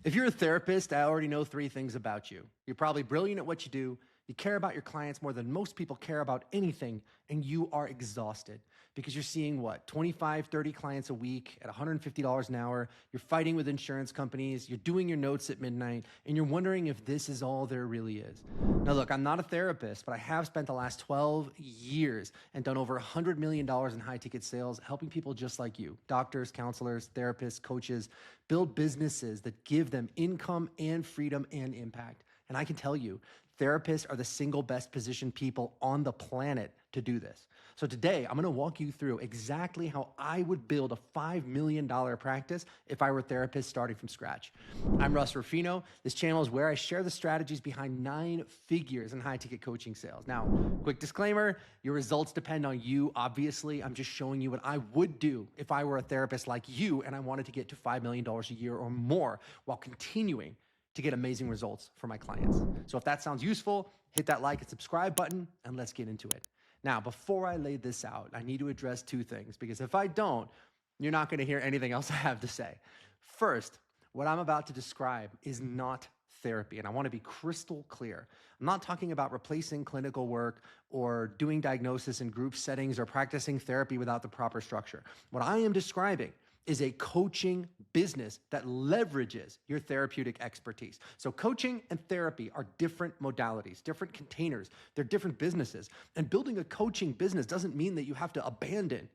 If you're a therapist, I already know three things about you. You're probably brilliant at what you do. You care about your clients more than most people care about anything, and you are exhausted because you're seeing what, 25, 30 clients a week at $150 an hour. You're fighting with insurance companies. You're doing your notes at midnight, and you're wondering if this is all there really is. Now, look, I'm not a therapist, but I have spent the last 12 years and done over $100 million in high ticket sales, helping people just like you, doctors, counselors, therapists, coaches, build businesses that give them income and freedom and impact. And I can tell you, therapists are the single best positioned people on the planet to do this. So today, I'm gonna walk you through exactly how I would build a $5 million practice if I were a therapist starting from scratch. I'm Russ Rufino. This channel is where I share the strategies behind 9 figures in high ticket coaching sales. Now, quick disclaimer, your results depend on you, obviously. I'm just showing you what I would do if I were a therapist like you and I wanted to get to $5 million a year or more while continuing to get amazing results for my clients. So if that sounds useful, hit that like and subscribe button and let's get into it. Now, before I lay this out, I need to address 2 things because if I don't, you're not gonna hear anything else I have to say. First, what I'm about to describe is not therapy, and I wanna be crystal clear. I'm not talking about replacing clinical work or doing diagnosis in group settings or practicing therapy without the proper structure. What I am describing is a coaching business that leverages your therapeutic expertise. So coaching and therapy are different modalities, different containers. They're different businesses. And building a coaching business doesn't mean that you have to abandon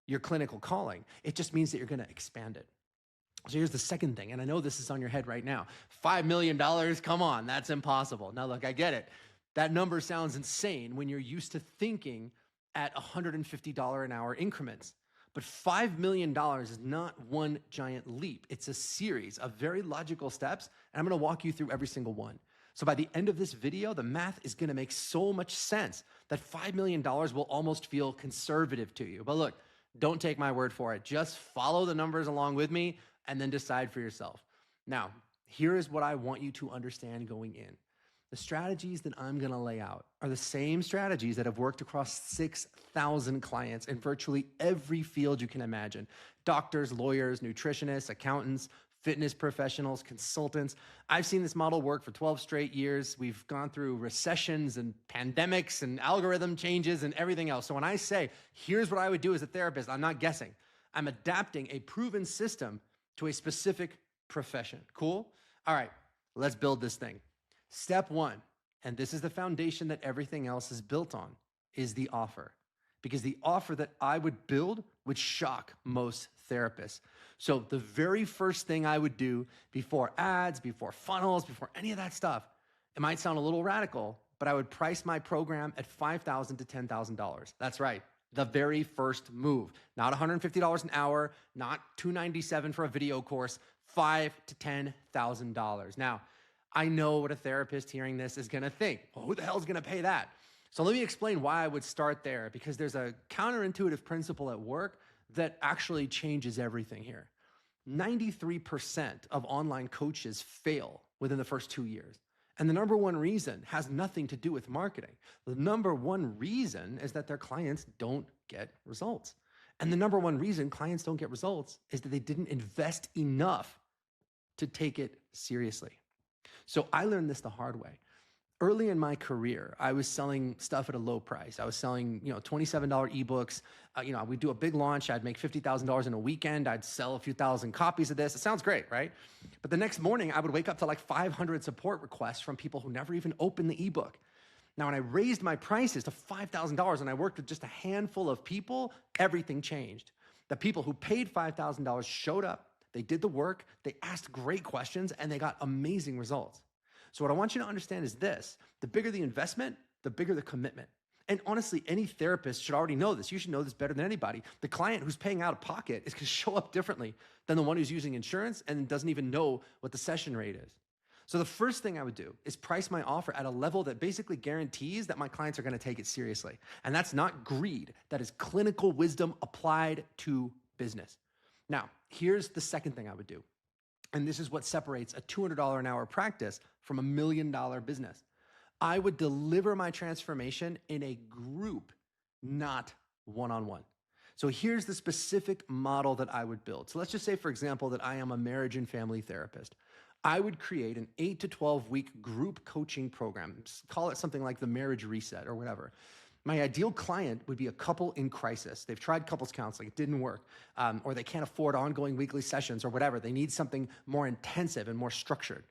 your clinical calling. It just means that you're gonna expand it. So here's the second thing, and I know this is on your head right now. $5 million, come on, that's impossible. Now look, I get it. That number sounds insane when you're used to thinking at $150 an hour increments. But $5 million is not one giant leap. It's a series of very logical steps, and I'm gonna walk you through every single one. So by the end of this video, the math is gonna make so much sense that $5 million will almost feel conservative to you. But look, don't take my word for it. Just follow the numbers along with me and then decide for yourself. Now, here is what I want you to understand going in. The strategies that I'm gonna lay out are the same strategies that have worked across 6,000 clients in virtually every field you can imagine. Doctors, lawyers, nutritionists, accountants, fitness professionals, consultants. I've seen this model work for 12 straight years. We've gone through recessions and pandemics and algorithm changes and everything else. So when I say, here's what I would do as a therapist, I'm not guessing. I'm adapting a proven system to a specific profession. Cool? All right, let's build this thing. Step 1, and this is the foundation that everything else is built on, is the offer. Because the offer that I would build would shock most therapists. So the very first thing I would do before ads, before funnels, before any of that stuff, it might sound a little radical, but I would price my program at $5,000 to $10,000. That's right. The very first move, not $150 an hour, not $297 for a video course, $5,000 to $10,000. Now, I know what a therapist hearing this is gonna think. Well, who the hell is gonna pay that? So let me explain why I would start there, because there's a counterintuitive principle at work that actually changes everything here. 93% of online coaches fail within the first 2 years. And the number one reason has nothing to do with marketing. The number one reason is that their clients don't get results. And the number one reason clients don't get results is that they didn't invest enough to take it seriously. So I learned this the hard way. Early in my career, I was selling stuff at a low price. I was selling, $27 ebooks. We'd do a big launch. I'd make $50,000 in a weekend. I'd sell a few thousand copies of this. It sounds great, right? But the next morning, I would wake up to like 500 support requests from people who never even opened the ebook. Now, when I raised my prices to $5,000 and I worked with just a handful of people, everything changed. The people who paid $5,000 showed up. They did the work, they asked great questions, and they got amazing results. So what I want you to understand is this: the bigger the investment, the bigger the commitment. And honestly, any therapist should already know this. You should know this better than anybody. The client who's paying out of pocket is gonna show up differently than the one who's using insurance and doesn't even know what the session rate is. So the first thing I would do is price my offer at a level that basically guarantees that my clients are gonna take it seriously. And that's not greed, that is clinical wisdom applied to business. Now, here's the second thing I would do. And this is what separates a $200 an hour practice from a $1 million business. I would deliver my transformation in a group, not one-on-one. So here's the specific model that I would build. So let's just say, for example, that I am a marriage and family therapist. I would create an 8 to 12 week group coaching program. Call it something like the marriage reset or whatever. My ideal client would be a couple in crisis. They've tried couples counseling, it didn't work, or they can't afford ongoing weekly sessions or whatever. They need something more intensive and more structured.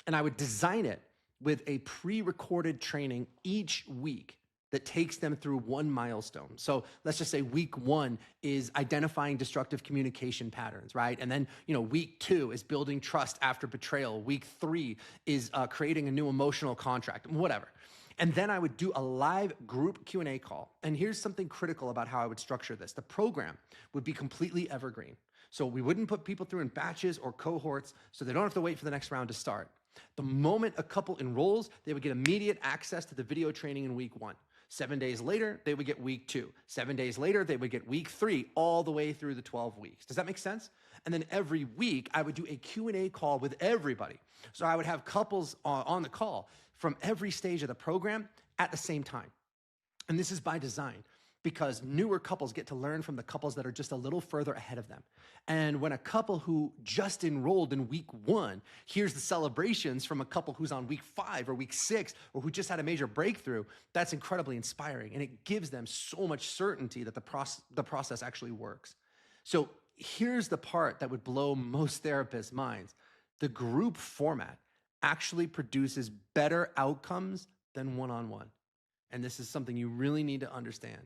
And I would design it with a pre-recorded training each week that takes them through one milestone. So let's just say week 1 is identifying destructive communication patterns, right? And then, week 2 is building trust after betrayal. Week 3 is creating a new emotional contract, whatever. And then I would do a live group Q&A call. And here's something critical about how I would structure this. The program would be completely evergreen. So we wouldn't put people through in batches or cohorts, so they don't have to wait for the next round to start. The moment a couple enrolls, they would get immediate access to the video training in week 1. 7 days later, they would get week 2. 7 days later, they would get week 3, all the way through the 12 weeks. Does that make sense? And then every week, I would do a Q&A call with everybody. So I would have couples on the call from every stage of the program at the same time. And this is by design, because newer couples get to learn from the couples that are just a little further ahead of them. And when a couple who just enrolled in week 1 hears the celebrations from a couple who's on week 5 or week 6, or who just had a major breakthrough, that's incredibly inspiring. And it gives them so much certainty that the process actually works. So here's the part that would blow most therapists' minds. The group format actually produces better outcomes than one-on-one. And this is something you really need to understand.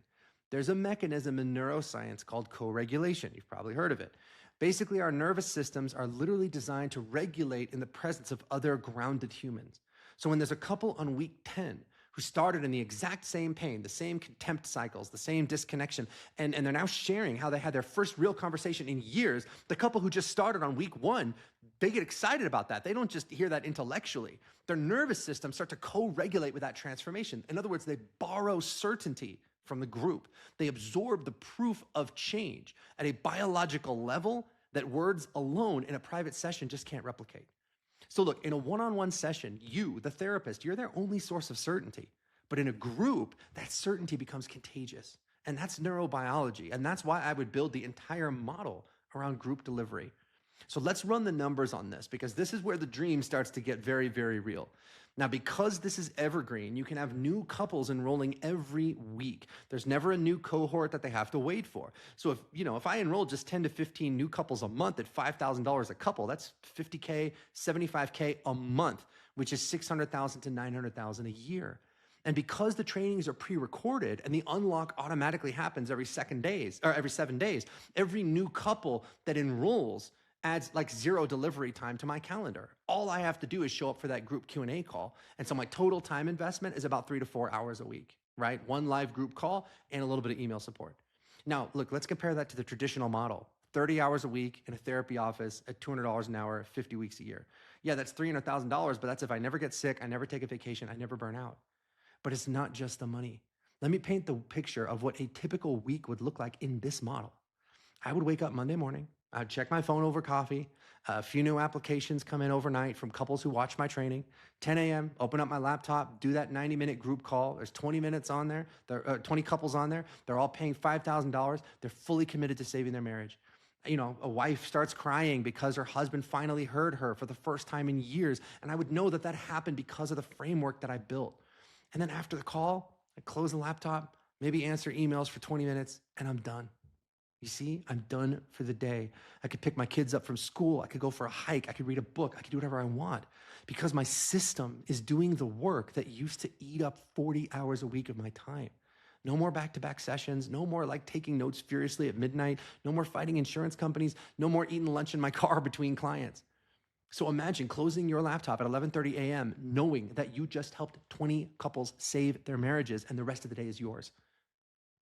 There's a mechanism in neuroscience called co-regulation. You've probably heard of it. Basically, our nervous systems are literally designed to regulate in the presence of other grounded humans. So when there's a couple on week 10 who started in the exact same pain, the same contempt cycles, the same disconnection, and they're now sharing how they had their first real conversation in years, the couple who just started on week 1, they get excited about that. They don't just hear that intellectually. Their nervous systems start to co-regulate with that transformation. In other words, they borrow certainty from the group. They absorb the proof of change at a biological level that words alone in a private session just can't replicate. So look, in a one-on-one session, you, the therapist, you're their only source of certainty. But in a group, that certainty becomes contagious. And that's neurobiology. And that's why I would build the entire model around group delivery. So let's run the numbers on this, because this is where the dream starts to get very, very real. Now, because this is evergreen, you can have new couples enrolling every week. There's never a new cohort that they have to wait for. So if I enroll just 10 to 15 new couples a month at $5,000 a couple, that's $50K, $75K a month, which is $600,000 to $900,000 a year. And because the trainings are pre-recorded and the unlock automatically happens every 7 days, every new couple that enrolls adds like 0 delivery time to my calendar. All I have to do is show up for that group Q&A call. And so my total time investment is about 3 to 4 hours a week, right? 1 live group call and a little bit of email support. Now, look, let's compare that to the traditional model. 30 hours a week in a therapy office at $200 an hour, 50 weeks a year. Yeah, that's $300,000, but that's if I never get sick, I never take a vacation, I never burn out. But it's not just the money. Let me paint the picture of what a typical week would look like in this model. I would wake up Monday morning, I'd check my phone over coffee. A few new applications come in overnight from couples who watch my training. 10 a.m., open up my laptop, do that 90-minute group call. There's 20 minutes on there. There are 20 couples on there. They're all paying $5,000. They're fully committed to saving their marriage. A wife starts crying because her husband finally heard her for the first time in years. And I would know that that happened because of the framework that I built. And then after the call, I close the laptop, maybe answer emails for 20 minutes, and I'm done. You see, I'm done for the day. I could pick my kids up from school. I could go for a hike. I could read a book. I could do whatever I want because my system is doing the work that used to eat up 40 hours a week of my time. No more back-to-back sessions. No more like taking notes furiously at midnight. No more fighting insurance companies. No more eating lunch in my car between clients. So imagine closing your laptop at 11:30 a.m. knowing that you just helped 20 couples save their marriages and the rest of the day is yours.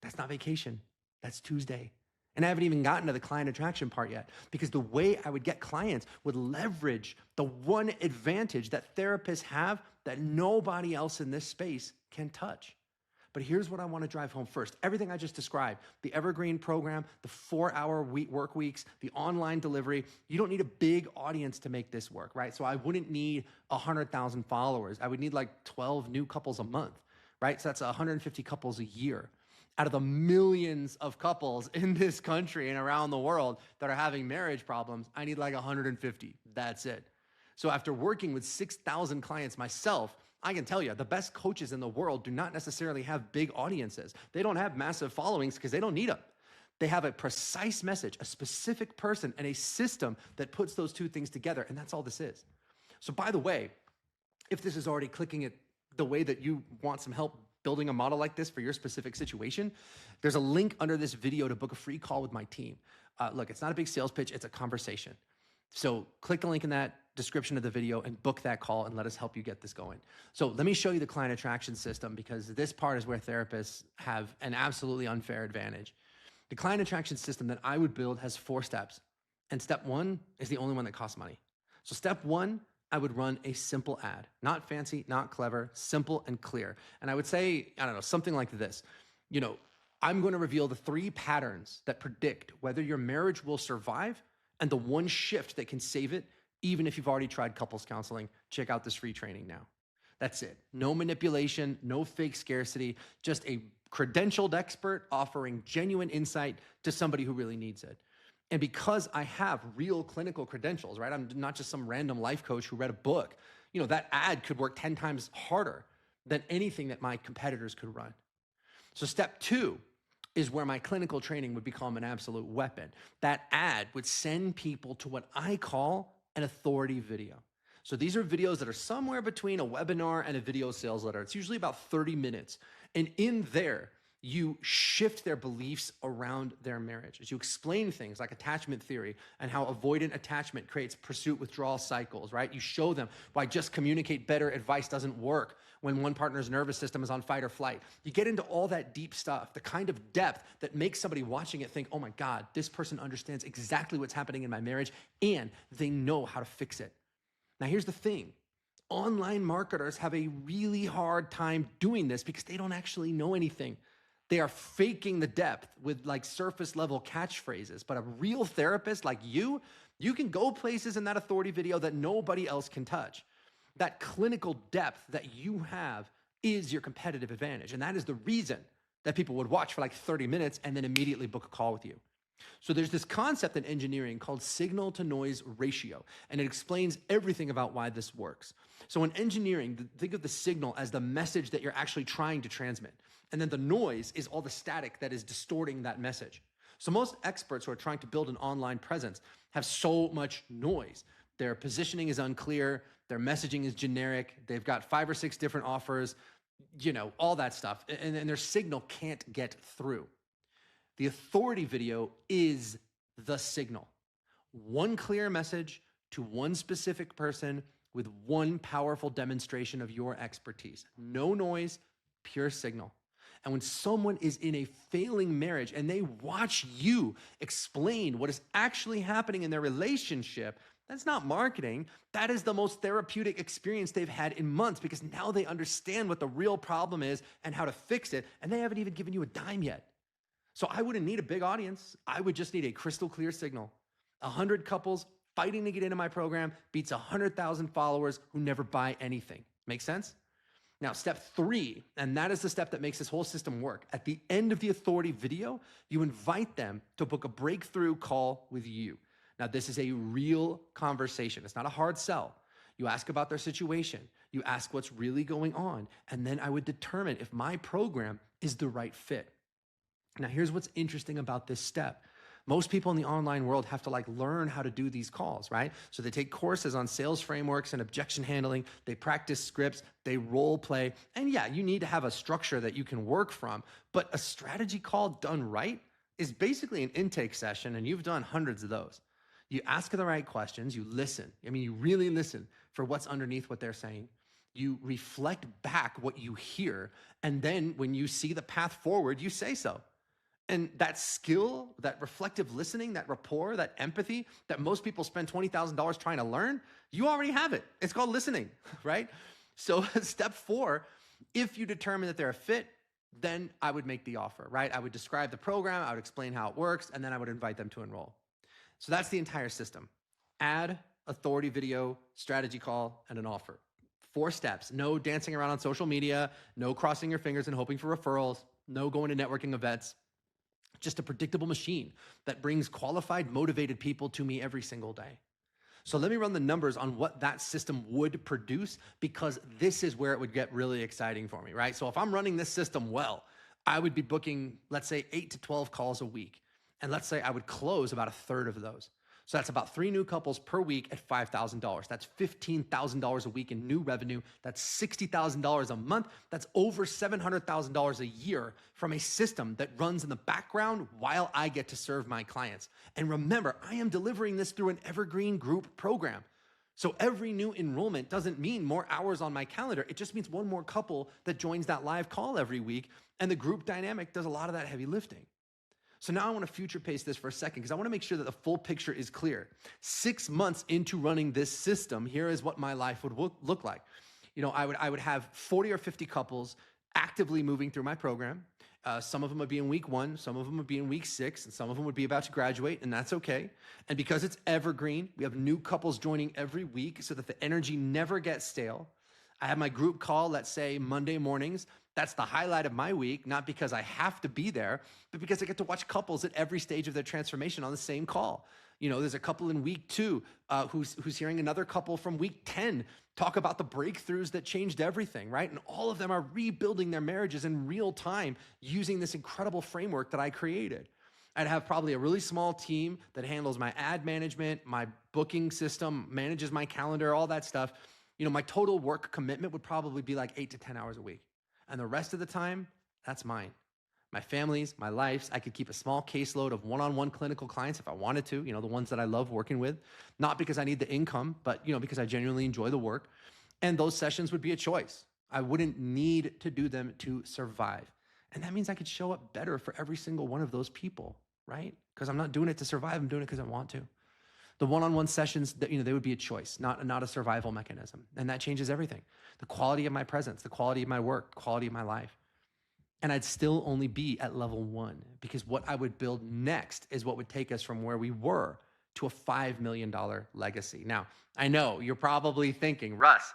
That's not vacation. That's Tuesday. And I haven't even gotten to the client attraction part yet, because the way I would get clients would leverage the one advantage that therapists have that nobody else in this space can touch. But here's what I want to drive home first. Everything I just described, the evergreen program, the 4-hour work weeks, the online delivery, you don't need a big audience to make this work, right? So I wouldn't need 100,000 followers. I would need like 12 new couples a month, right? So that's 150 couples a year. Out of the millions of couples in this country and around the world that are having marriage problems, I need like 150. That's it. So after working with 6,000 clients myself, I can tell you the best coaches in the world do not necessarily have big audiences. They don't have massive followings because they don't need them. They have a precise message, a specific person, and a system that puts those two things together. And that's all this is. So by the way, if this is already clicking it the way that you want some help building a model like this for your specific situation, there's a link under this video to book a free call with my team. Look, it's not a big sales pitch, it's a conversation. So click the link in that description of the video and book that call and let us help you get this going. So let me show you the client attraction system, because this part is where therapists have an absolutely unfair advantage. The client attraction system that I would build has 4 steps. And step 1 is the only one that costs money. So step 1, I would run a simple ad, not fancy, not clever, simple and clear. And I would say, I don't know, something like this. I'm going to reveal the 3 patterns that predict whether your marriage will survive and the 1 shift that can save it, even if you've already tried couples counseling. Check out this free training now. That's it. No manipulation, no fake scarcity, just a credentialed expert offering genuine insight to somebody who really needs it. And because I have real clinical credentials, right? I'm not just some random life coach who read a book. That ad could work 10 times harder than anything that my competitors could run. So step 2 is where my clinical training would become an absolute weapon. That ad would send people to what I call an authority video. So these are videos that are somewhere between a webinar and a video sales letter. It's usually about 30 minutes. And in there, you shift their beliefs around their marriage. As you explain things like attachment theory and how avoidant attachment creates pursuit withdrawal cycles, right? You show them why just communicate better advice doesn't work when one partner's nervous system is on fight or flight. You get into all that deep stuff, the kind of depth that makes somebody watching it think, oh my God, this person understands exactly what's happening in my marriage and they know how to fix it. Now here's the thing. Online marketers have a really hard time doing this because they don't actually know anything. They are faking the depth with like surface level catchphrases. But a real therapist like you can go places in that authority video that nobody else can touch. That clinical depth that you have is your competitive advantage. And that is the reason that people would watch for like 30 minutes and then immediately book a call with you. So there's this concept in engineering called signal to noise ratio, and it explains everything about why this works. So in engineering, think of the signal as the message that you're actually trying to transmit. And then the noise is all the static that is distorting that message. So most experts who are trying to build an online presence have so much noise. Their positioning is unclear. Their messaging is generic. They've got 5 or 6 different offers, all that stuff. And their signal can't get through. The authority video is the signal. One clear message to one specific person with one powerful demonstration of your expertise. No noise, pure signal. And when someone is in a failing marriage and they watch you explain what is actually happening in their relationship, that's not marketing. That is the most therapeutic experience they've had in months, because now they understand what the real problem is and how to fix it, and they haven't even given you a dime yet. So I wouldn't need a big audience. I would just need a crystal clear signal. 100 couples fighting to get into my program beats 100,000 followers who never buy anything. Make sense? Now, step 3, and that is the step that makes this whole system work. At the end of the authority video, you invite them to book a breakthrough call with you. Now, this is a real conversation. It's not a hard sell. You ask about their situation. You ask what's really going on. And then I would determine if my program is the right fit. Now, here's what's interesting about this step. Most people in the online world have to learn how to do these calls, right? So they take courses on sales frameworks and objection handling. They practice scripts, they role play. And yeah, you need to have a structure that you can work from. But a strategy call done right is basically an intake session, and you've done hundreds of those. You ask the right questions, you listen. You really listen for what's underneath what they're saying. You reflect back what you hear, and then when you see the path forward, you say so. And that skill, that reflective listening, that rapport, that empathy that most people spend $20,000 trying to learn, you already have it. It's called listening, right? So step 4, if you determine that they're a fit, then I would make the offer, right? I would describe the program, I would explain how it works, and then I would invite them to enroll. So that's the entire system. Ad, authority video, strategy call, and an offer. 4 steps. No dancing around on social media, no crossing your fingers and hoping for referrals, no going to networking events. Just a predictable machine that brings qualified, motivated people to me every single day. So let me run the numbers on what that system would produce, because this is where it would get really exciting for me, right? So if I'm running this system well, I would be booking, let's say 8 to 12 calls a week. And let's say I would close about a third of those. So that's about 3 new couples per week at $5,000. That's $15,000 a week in new revenue. That's $60,000 a month. That's over $700,000 a year from a system that runs in the background while I get to serve my clients. And remember, I am delivering this through an evergreen group program. So every new enrollment doesn't mean more hours on my calendar. It just means one more couple that joins that live call every week. And the group dynamic does a lot of that heavy lifting. So now I want to future pace this for a second, because I want to make sure that the full picture is clear. 6 months into running this system, here is what my life would look like. I would have 40 or 50 couples actively moving through my program. Some of them would be in week 1, some of them would be in week 6, and some of them would be about to graduate, and that's okay. And because it's evergreen, we have new couples joining every week so that the energy never gets stale. I have my group call, let's say Monday mornings. That's the highlight of my week, not because I have to be there, but because I get to watch couples at every stage of their transformation on the same call. There's a couple in week 2 who's hearing another couple from week 10 talk about the breakthroughs that changed everything, right? And all of them are rebuilding their marriages in real time using this incredible framework that I created. I'd have probably a really small team that handles my ad management, my booking system, manages my calendar, all that stuff. My total work commitment would probably be like 8 to 10 hours a week. And the rest of the time, that's mine. My family's, my life's. I could keep a small caseload of one-on-one clinical clients if I wanted to, the ones that I love working with, not because I need the income, but because I genuinely enjoy the work. And those sessions would be a choice. I wouldn't need to do them to survive. And that means I could show up better for every single one of those people, right? Because I'm not doing it to survive, I'm doing it because I want to. The one-on-one sessions, they would be a choice, not a survival mechanism. And that changes everything. The quality of my presence, the quality of my work, quality of my life. And I'd still only be at level 1, because what I would build next is what would take us from where we were to a $5 million legacy. Now, I know you're probably thinking, Russ,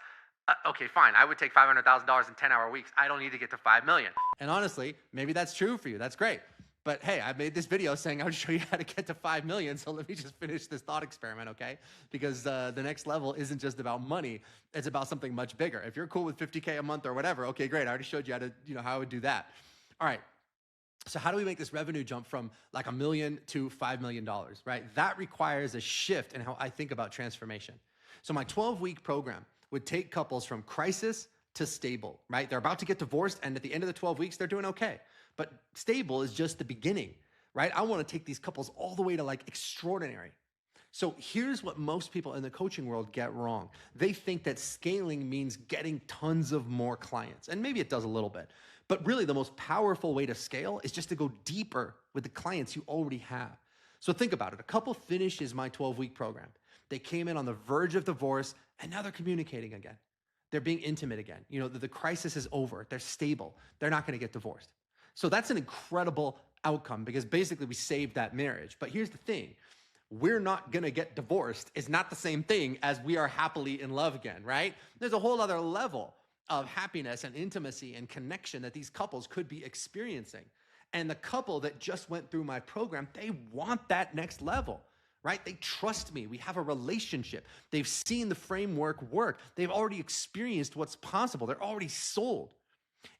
okay, fine. I would take $500,000 in 10-hour weeks. I don't need to get to 5 million. And honestly, maybe that's true for you. That's great. But hey, I made this video saying I would show you how to get to 5 million. So let me just finish this thought experiment, okay? Because the next level isn't just about money. It's about something much bigger. If you're cool with 50K a month or whatever, okay, great. I already showed you how to, how I would do that. All right. So how do we make this revenue jump from like $1 million to $5 million, right? That requires a shift in how I think about transformation. So my 12-week program would take couples from crisis to stable, right? They're about to get divorced, and at the end of the 12 weeks, they're doing okay. But stable is just the beginning, right? I want to take these couples all the way to like extraordinary. So here's what most people in the coaching world get wrong. They think that scaling means getting tons of more clients. And maybe it does a little bit. But really, the most powerful way to scale is just to go deeper with the clients you already have. So think about it. A couple finishes my 12-week program. They came in on the verge of divorce, and now they're communicating again. They're being intimate again. The crisis is over. They're stable. They're not going to get divorced. So that's an incredible outcome, because basically we saved that marriage. But here's the thing. We're not going to get divorced is not the same thing as we are happily in love again, right? There's a whole other level of happiness and intimacy and connection that these couples could be experiencing. And the couple that just went through my program, they want that next level, right? They trust me. We have a relationship. They've seen the framework work. They've already experienced what's possible. They're already sold.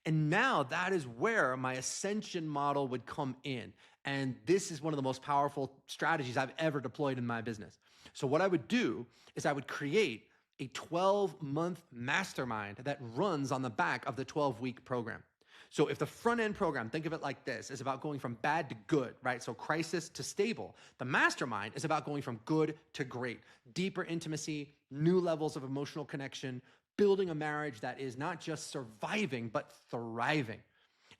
And now that is where my ascension model would come in. And this is one of the most powerful strategies I've ever deployed in my business. So what I would do is I would create a 12-month mastermind that runs on the back of the 12-week program. So if the front end program, think of it like this, is about going from bad to good, right? So crisis to stable. The mastermind is about going from good to great, deeper intimacy, new levels of emotional connection, building a marriage that is not just surviving, but thriving.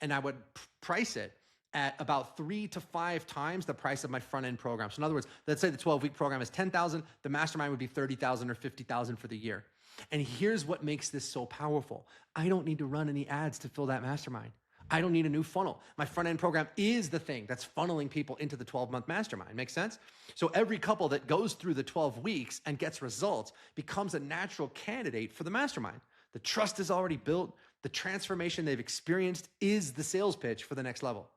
And I would price it at about 3 to 5 times the price of my front-end program. So in other words, let's say the 12-week program is $10,000, the mastermind would be $30,000 or $50,000 for the year. And here's what makes this so powerful. I don't need to run any ads to fill that mastermind. I don't need a new funnel. My front-end program is the thing that's funneling people into the 12-month mastermind. Make sense? So every couple that goes through the 12 weeks and gets results becomes a natural candidate for the mastermind. The trust is already built. The transformation they've experienced is the sales pitch for the next level.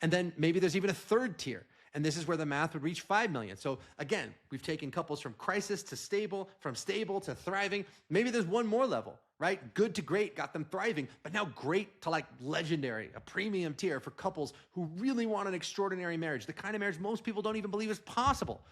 And then maybe there's even a third tier. And this is where the math would reach 5 million. So again, we've taken couples from crisis to stable, from stable to thriving. Maybe there's one more level, right? Good to great got them thriving, but now great to like legendary, a premium tier for couples who really want an extraordinary marriage, the kind of marriage most people don't even believe is possible.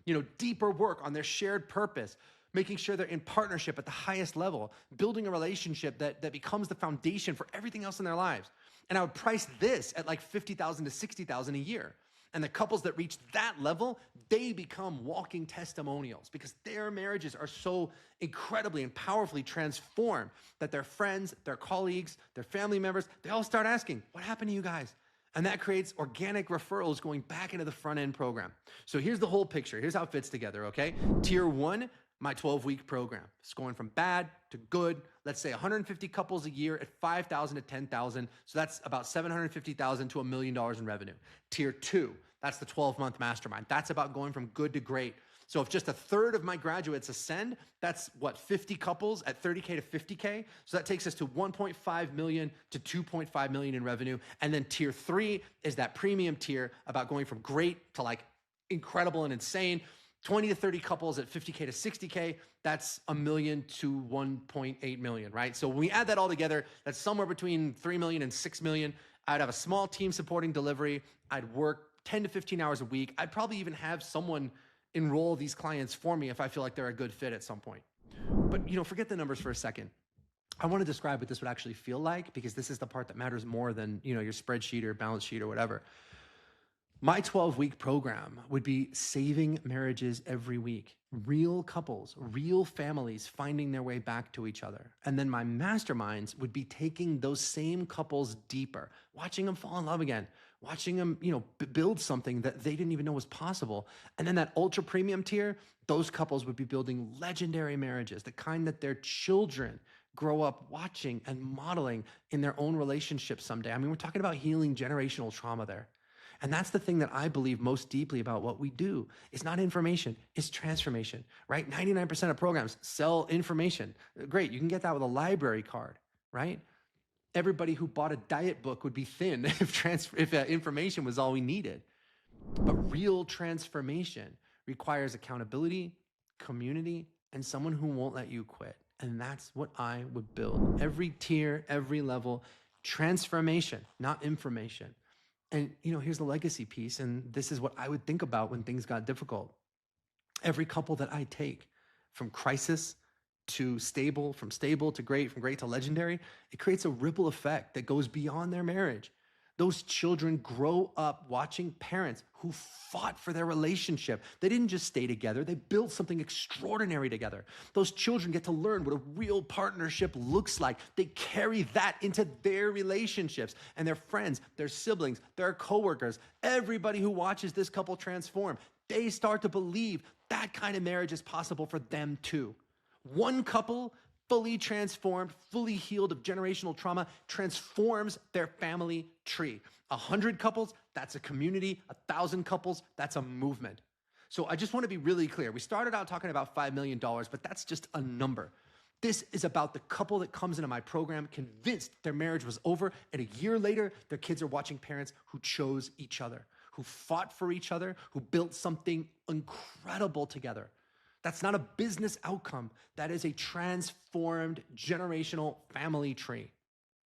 You know, deeper work on their shared purpose, making sure they're in partnership at the highest level, building a relationship that becomes the foundation for everything else in their lives. And I would price this at like 50,000 to 60,000 a year. And the couples that reach that level, they become walking testimonials because their marriages are so incredibly and powerfully transformed that their friends, their colleagues, their family members, they all start asking, what happened to you guys? And that creates organic referrals going back into the front end program. So here's the whole picture. Here's how it fits together, okay? Tier 1, my 12-week program. It's going from bad to good. Let's say 150 couples a year at 5,000 to 10,000. So that's about 750,000 to $1 million in revenue. Tier 2, that's the 12-month mastermind. That's about going from good to great. So if just a third of my graduates ascend, that's what, 50 couples at 30K to 50K. So that takes us to 1.5 million to 2.5 million in revenue. And then tier 3 is that premium tier about going from great to like incredible and insane. 20 to 30 couples at 50K to 60K, that's $1 million to 1.8 million, right? So when we add that all together, that's somewhere between 3 million and 6 million. I'd have a small team supporting delivery. I'd work 10 to 15 hours a week. I'd probably even have someone enroll these clients for me if I feel like they're a good fit at some point. But you know, forget the numbers for a second. I want to describe what this would actually feel like because this is the part that matters more than, you know, your spreadsheet or balance sheet or whatever. My 12-week program would be saving marriages every week, real couples, real families finding their way back to each other. And then my masterminds would be taking those same couples deeper, watching them fall in love again, watching them, you know, build something that they didn't even know was possible. And then that ultra premium tier, those couples would be building legendary marriages, the kind that their children grow up watching and modeling in their own relationships someday. I mean, we're talking about healing generational trauma there. And that's the thing that I believe most deeply about what we do. It's not information, it's transformation, right? 99% of programs sell information. Great, you can get that with a library card, right? Everybody who bought a diet book would be thin if information was all we needed. But real transformation requires accountability, community, and someone who won't let you quit. And that's what I would build. Every tier, every level, transformation, not information. And you know, here's the legacy piece, and this is what I would think about when things got difficult. Every couple that I take from crisis to stable, from stable to great, from great to legendary, it creates a ripple effect that goes beyond their marriage. Those children grow up watching parents who fought for their relationship. They didn't just stay together, they built something extraordinary together. Those children get to learn what a real partnership looks like. They carry that into their relationships and their friends, their siblings, their coworkers, everybody who watches this couple transform. They start to believe that kind of marriage is possible for them too. One couple fully transformed, fully healed of generational trauma, transforms their family tree. 100 couples, that's a community. 1,000 couples, that's a movement. So I just want to be really clear. We started out talking about $5 million, but that's just a number. This is about the couple that comes into my program convinced their marriage was over, and a year later, their kids are watching parents who chose each other, who fought for each other, who built something incredible together. That's not a business outcome. That is a transformed generational family tree.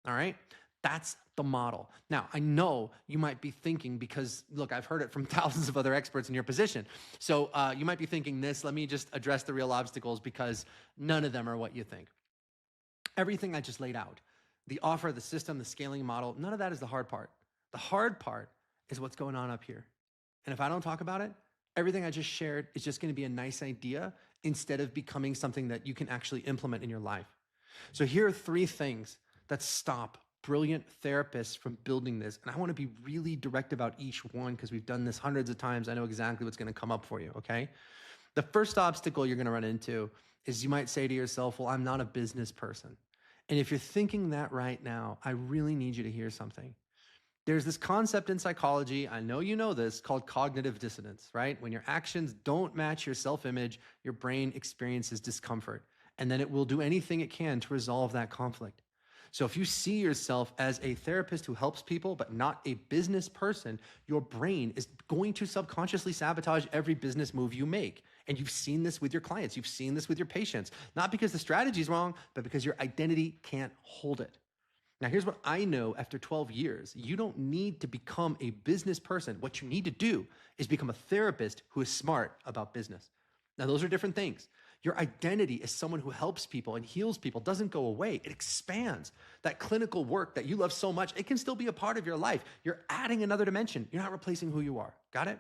All right? That's the model. Now, I know you might be thinking, because look, I've heard it from thousands of other experts in your position. So you might be thinking this, let me just address the real obstacles because none of them are what you think. Everything I just laid out, the offer, the system, the scaling model, none of that is the hard part. The hard part is what's going on up here. And if I don't talk about it, everything I just shared is just going to be a nice idea instead of becoming something that you can actually implement in your life. So here are 3 things that stop brilliant therapists from building this. And I want to be really direct about each one because we've done this hundreds of times. I know exactly what's going to come up for you, okay? The first obstacle you're going to run into is you might say to yourself, well, I'm not a business person. And if you're thinking that right now, I really need you to hear something. There's this concept in psychology, I know you know this, called cognitive dissonance, right? When your actions don't match your self-image, your brain experiences discomfort, and then it will do anything it can to resolve that conflict. So if you see yourself as a therapist who helps people, but not a business person, your brain is going to subconsciously sabotage every business move you make. And you've seen this with your clients. You've seen this with your patients, not because the strategy is wrong, but because your identity can't hold it. Now, here's what I know after 12 years. You don't need to become a business person. What you need to do is become a therapist who is smart about business. Now, those are different things. Your identity as someone who helps people and heals people doesn't go away. It expands. That clinical work that you love so much, it can still be a part of your life. You're adding another dimension. You're not replacing who you are. Got it?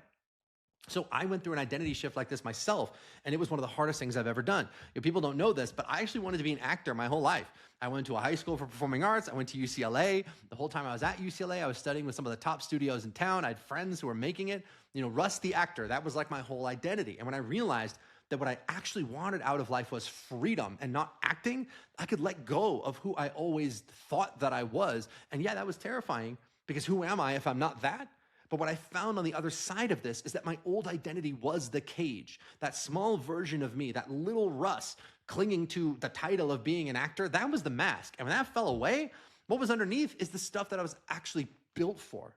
So I went through an identity shift like this myself, and it was one of the hardest things I've ever done. People don't know this, but I actually wanted to be an actor my whole life. I went to a high school for performing arts. I went to UCLA. The whole time I was at UCLA, I was studying with some of the top studios in town. I had friends who were making it. Russ the actor, that was like my whole identity. And when I realized that what I actually wanted out of life was freedom and not acting, I could let go of who I always thought that I was. And yeah, that was terrifying, because who am I if I'm not that? But what I found on the other side of this is that my old identity was the cage. That small version of me, that little Russ clinging to the title of being an actor, that was the mask. And when that fell away, what was underneath is the stuff that I was actually built for.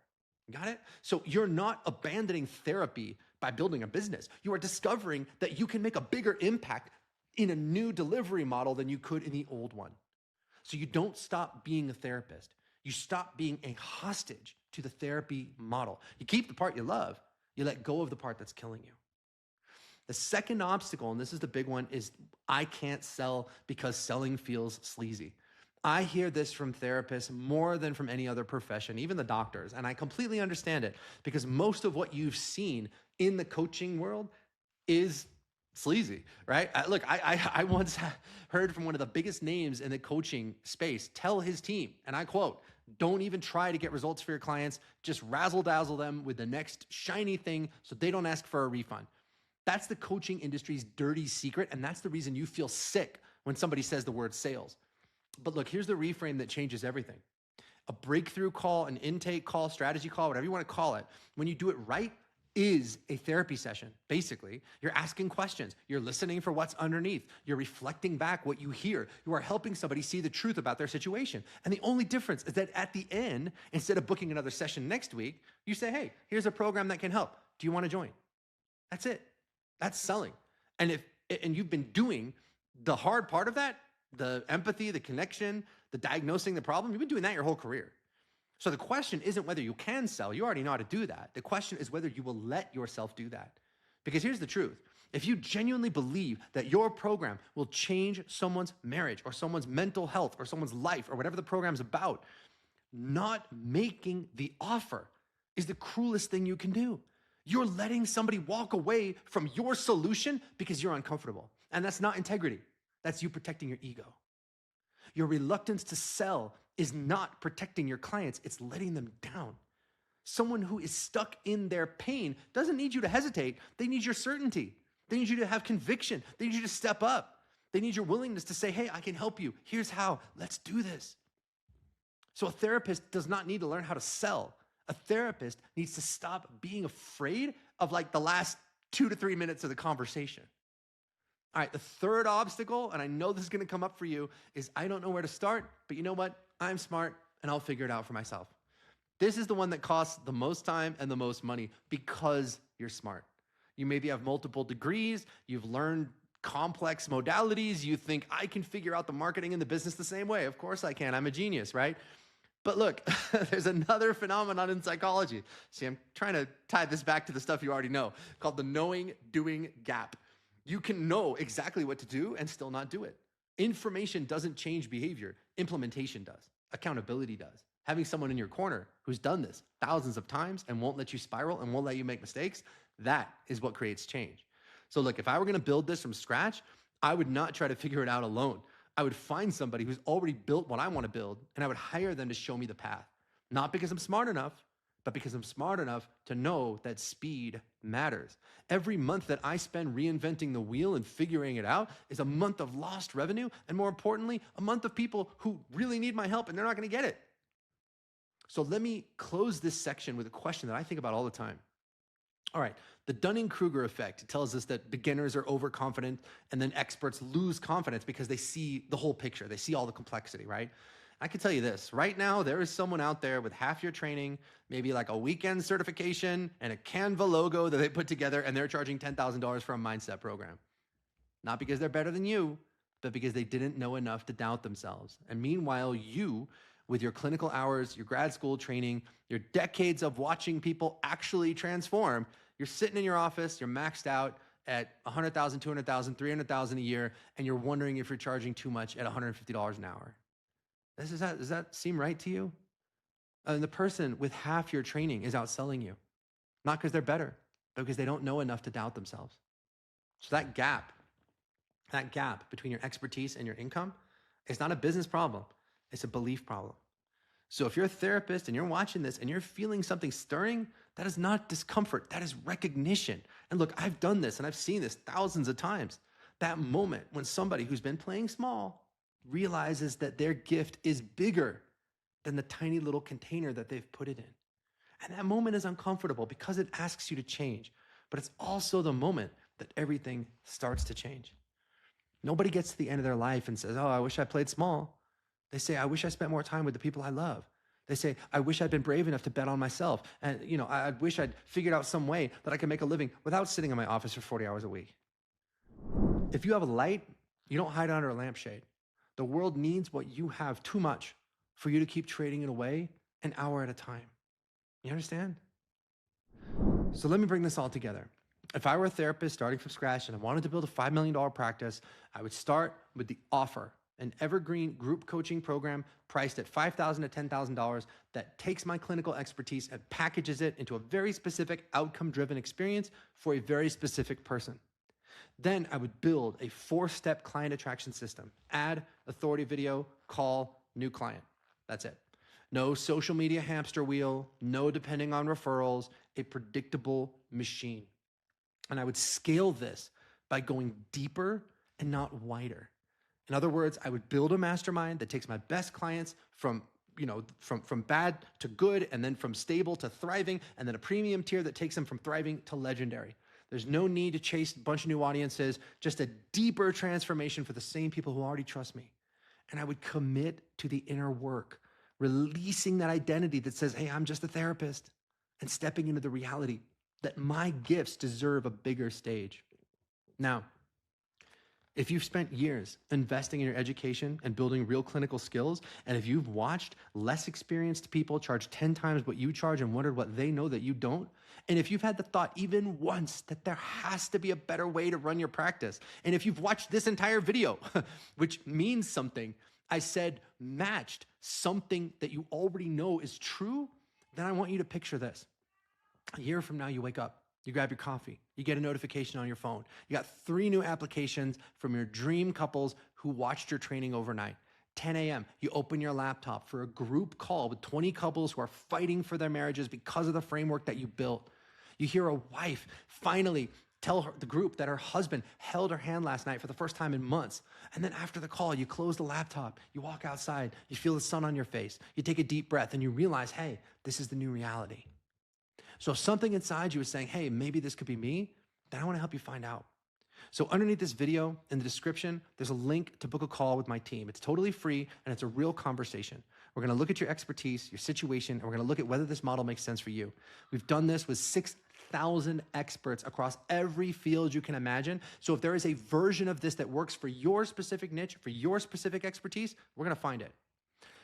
Got it? So you're not abandoning therapy by building a business. You are discovering that you can make a bigger impact in a new delivery model than you could in the old one. So you don't stop being a therapist. You stop being a hostage to the therapy model. You keep the part you love. You let go of the part that's killing you. The second obstacle, and this is the big one, is I can't sell because selling feels sleazy. I hear this from therapists more than from any other profession, even the doctors, and I completely understand it, because most of what you've seen in the coaching world is sleazy, right? Look, I once heard from one of the biggest names in the coaching space tell his team, and I quote, "Don't even try to get results for your clients. Just razzle dazzle them with the next shiny thing so they don't ask for a refund." That's the coaching industry's dirty secret, and that's the reason you feel sick when somebody says the word sales. But look, here's the reframe that changes everything. A breakthrough call, an intake call, strategy call, whatever you want to call it, when you do it right, is a therapy session. Basically, you're asking questions. You're listening for what's underneath. You're reflecting back what you hear. You are helping somebody see the truth about their situation. And the only difference is that at the end, instead of booking another session next week, you say, "Hey, here's a program that can help. Do you want to join?" That's it. That's selling. And you've been doing the hard part of that, the empathy, the connection, the diagnosing the problem, you've been doing that your whole career. So the question isn't whether you can sell. You already know how to do that. The question is whether you will let yourself do that. Because here's the truth. If you genuinely believe that your program will change someone's marriage or someone's mental health or someone's life or whatever the program's about, not making the offer is the cruelest thing you can do. You're letting somebody walk away from your solution because you're uncomfortable. And that's not integrity. That's you protecting your ego. Your reluctance to sell is not protecting your clients. It's letting them down. Someone who is stuck in their pain doesn't need you to hesitate. They need your certainty. They need you to have conviction. They need you to step up. They need your willingness to say, "Hey, I can help you. Here's how. Let's do this." So a therapist does not need to learn how to sell. A therapist needs to stop being afraid of like the last 2 to 3 minutes of the conversation. All right, the third obstacle, and I know this is going to come up for you, is I don't know where to start, but you know what? I'm smart and I'll figure it out for myself. This is the one that costs the most time and the most money because you're smart. You maybe have multiple degrees, you've learned complex modalities, you think I can figure out the marketing and the business the same way. Of course I can, I'm a genius, right? But look, there's another phenomenon in psychology. See, I'm trying to tie this back to the stuff you already know, called the knowing-doing gap. You can know exactly what to do and still not do it. Information doesn't change behavior. Implementation does. Accountability does. Having someone in your corner who's done this thousands of times and won't let you spiral and won't let you make mistakes, that is what creates change. So look, if I were going to build this from scratch, I would not try to figure it out alone. I would find somebody who's already built what I want to build, and I would hire them to show me the path. Not because I'm smart enough, but because I'm smart enough to know that speed matters. Every month that I spend reinventing the wheel and figuring it out is a month of lost revenue, and more importantly, a month of people who really need my help and they're not going to get it. So let me close this section with a question that I think about all the time. All right, the Dunning-Kruger effect tells us that beginners are overconfident and then experts lose confidence because they see the whole picture. They see all the complexity, right? I can tell you this, right now, there is someone out there with half your training, maybe like a weekend certification and a Canva logo that they put together, and they're charging $10,000 for a mindset program. Not because they're better than you, but because they didn't know enough to doubt themselves. And meanwhile, you, with your clinical hours, your grad school training, your decades of watching people actually transform, you're sitting in your office, you're maxed out at 100,000, 200,000, 300,000 a year, and you're wondering if you're charging too much at $150 an hour. Does that seem right to you? And the person with half your training is outselling you, not because they're better, but because they don't know enough to doubt themselves. So that gap between your expertise and your income is not a business problem. It's a belief problem. So if you're a therapist and you're watching this and you're feeling something stirring, that is not discomfort. That is recognition. And look, I've done this and I've seen this thousands of times. That moment when somebody who's been playing small realizes that their gift is bigger than the tiny little container that they've put it in. And that moment is uncomfortable because it asks you to change. But it's also the moment that everything starts to change. Nobody gets to the end of their life and says, oh, I wish I played small. They say, I wish I spent more time with the people I love. They say, I wish I'd been brave enough to bet on myself. And, I wish I'd figured out some way that I could make a living without sitting in my office for 40 hours a week. If you have a light, you don't hide under a lampshade. The world needs what you have too much for you to keep trading it away an hour at a time. You understand? So let me bring this all together. If I were a therapist starting from scratch and I wanted to build a $5 million practice, I would start with the offer, an evergreen group coaching program priced at $5,000 to $10,000 that takes my clinical expertise and packages it into a very specific outcome-driven experience for a very specific person. Then I would build a 4-step client attraction system. Add, authority video, call, new client. That's it. No social media hamster wheel, no depending on referrals, a predictable machine. And I would scale this by going deeper and not wider. In other words, I would build a mastermind that takes my best clients from bad to good, and then from stable to thriving, and then a premium tier that takes them from thriving to legendary. There's no need to chase a bunch of new audiences, just a deeper transformation for the same people who already trust me. And I would commit to the inner work, releasing that identity that says, hey, I'm just a therapist, and stepping into the reality that my gifts deserve a bigger stage. Now, if you've spent years investing in your education and building real clinical skills, and if you've watched less experienced people charge 10 times what you charge and wondered what they know that you don't, and if you've had the thought even once that there has to be a better way to run your practice, and if you've watched this entire video, which means something, I said matched something that you already know is true, then I want you to picture this. A year from now, you wake up, you grab your coffee, you get a notification on your phone. You got 3 new applications from your dream couples who watched your training overnight. 10 a.m., you open your laptop for a group call with 20 couples who are fighting for their marriages because of the framework that you built. You hear a wife finally tell the group that her husband held her hand last night for the first time in months. And then after the call, you close the laptop, you walk outside, you feel the sun on your face, you take a deep breath, and you realize, hey, this is the new reality. So if something inside you is saying, hey, maybe this could be me, then I want to help you find out. So underneath this video, in the description, there's a link to book a call with my team. It's totally free, and it's a real conversation. We're going to look at your expertise, your situation, and we're going to look at whether this model makes sense for you. We've done this with 6,000 experts across every field you can imagine. So if there is a version of this that works for your specific niche, for your specific expertise, we're going to find it.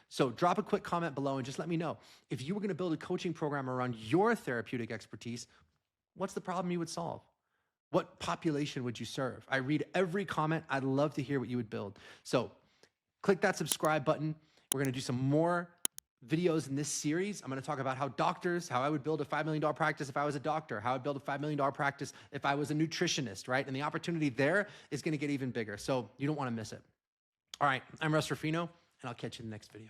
So drop a quick comment below and just let me know. If you were going to build a coaching program around your therapeutic expertise, what's the problem you would solve? What population would you serve? I read every comment. I'd love to hear what you would build. So click that subscribe button. We're going to do some more videos in this series. I'm going to talk about how I would build a $5 million practice if I was a doctor, how I'd build a $5 million practice if I was a nutritionist, right? And the opportunity there is going to get even bigger. So you don't want to miss it. All right, I'm Russ Ruffino, and I'll catch you in the next video.